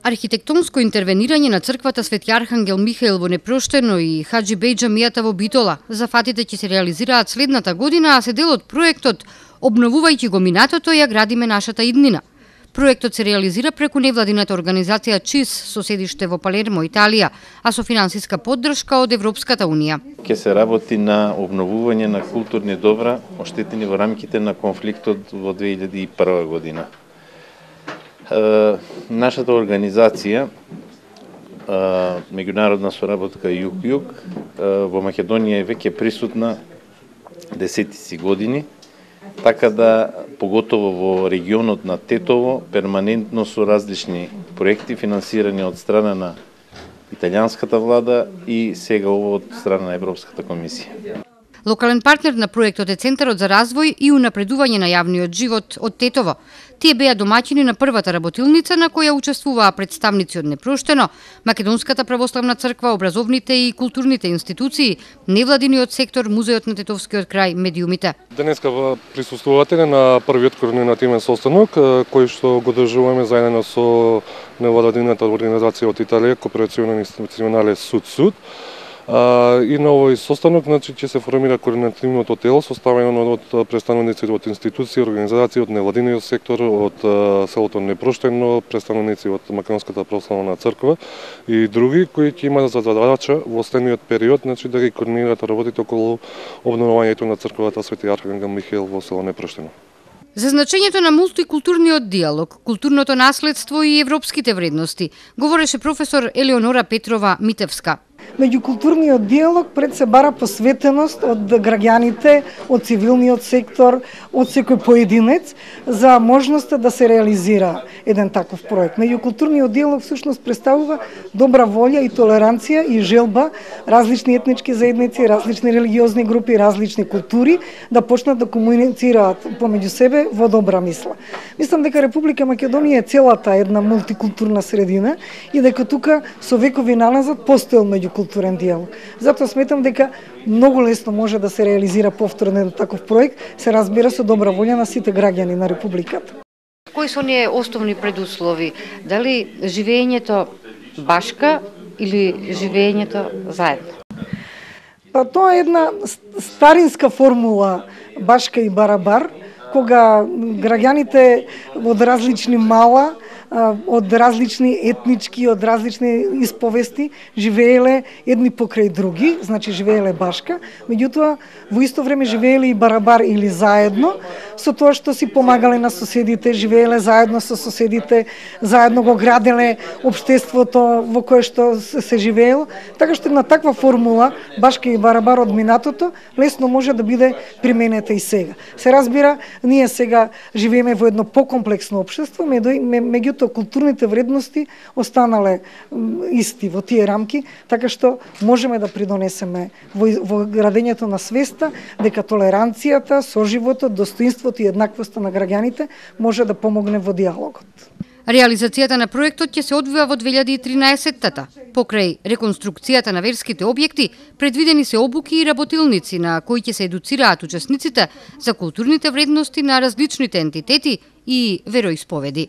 Архитектонско интервенирање на црквата Свети Архангел Михаил во Непроштено и Хаџи Беј џамијата во Битола. Зафатите ќе се реализираат следната година, а се дел од проектот "Обновувајќи го минатото, ја градиме нашата иднина". Проектот се реализира преку невладината организација ЧИС со седиште во Палермо, Италија, а со финансиска поддршка од Европската унија. Ќе се работи на обновување на културни добра оштетени во рамките на конфликтот во 2001 година. Нашата организација, меѓународна соработка Југ-Југ, во Македонија е веќе присутна десетици години, така да, поготово во регионот на Тетово, перманентно со различни проекти финансирани од страна на италијанската влада и сега од страна на Европската комисија. Локален партнер на проектот е Центарот за развој и унапредување на јавниот живот од Тетово. Тие беа домаќини на првата работилница на која учествуваа представници од Непроштено, Македонската православна црква, образовните и културните институции, невладиниот сектор, музеот на Тетовскиот крај, медиумите. Денеска присуствувате на првиот координативен состанок кој што го држуваме заедно со невладината организација од Италија, Кооперационен институционален суд. И на овој состанок ќе се формира координативното тело составено од представници од институции, организации, од невладиниот сектор, од селото Непроштено, представници од Македонската православна црква и други кои ќе имаат за задача во следниот период да ги координираат работите околу обновувањето на црквата Свети Архангел Михаил во село Непроштено. За значењето на мултикултурниот диалог, културното наследство и европските вредности говореше професор Елеонора Петрова Митевска. Меѓукултурниот диалог пред се бара посветеност од граѓаните, од цивилниот сектор, од секој поединец за можноста да се реализира еден таков проект. Меѓукултурниот диалог всушност представува добра волја и толеранција и желба различни етнички заедници, различни религиозни групи, различни култури да почнат да комуницираат помеѓу себе во добра мисла. Мислам дека Република Македонија е целата една мултикултурна средина и дека тука со векови налазат постоел меѓукултурен диалог. Затоа сметам дека многу лесно може да се реализира повторно таков проект, се разбира со добра волја на сите граѓани на Републиката. Кои се оние основни предуслови? Дали живеењето башка или живеењето заедно? Тоа е една старинска формула башка и барабар, кога граѓаните од различни мала, од различни етнички, од различни исповести живееле едни покрај други, значи живееле башка, меѓутоа во исто време живееле и барабар или заедно, со тоа што си помагале на соседите, живееле заедно со соседите, заедно го граделе општеството во кое што се живеело, така што на таква формула башка и барабар од минатото лесно може да биде применета и сега. Се разбира, ние сега живееме во едно покомплексно општество, меѓутоа културните вредности останале исти во тие рамки, така што можеме да придонесеме во градењето на свеста дека толеранцијата, соживотот, достоинството и еднаквоста на граѓаните може да помогне во диалогот. Реализацијата на проектот ќе се одвива во 2013-тата. Покрај реконструкцијата на верските објекти, предвидени се обуки и работилници на кои ќе се едуцираат учесниците за културните вредности на различните ентитети и вероисповеди.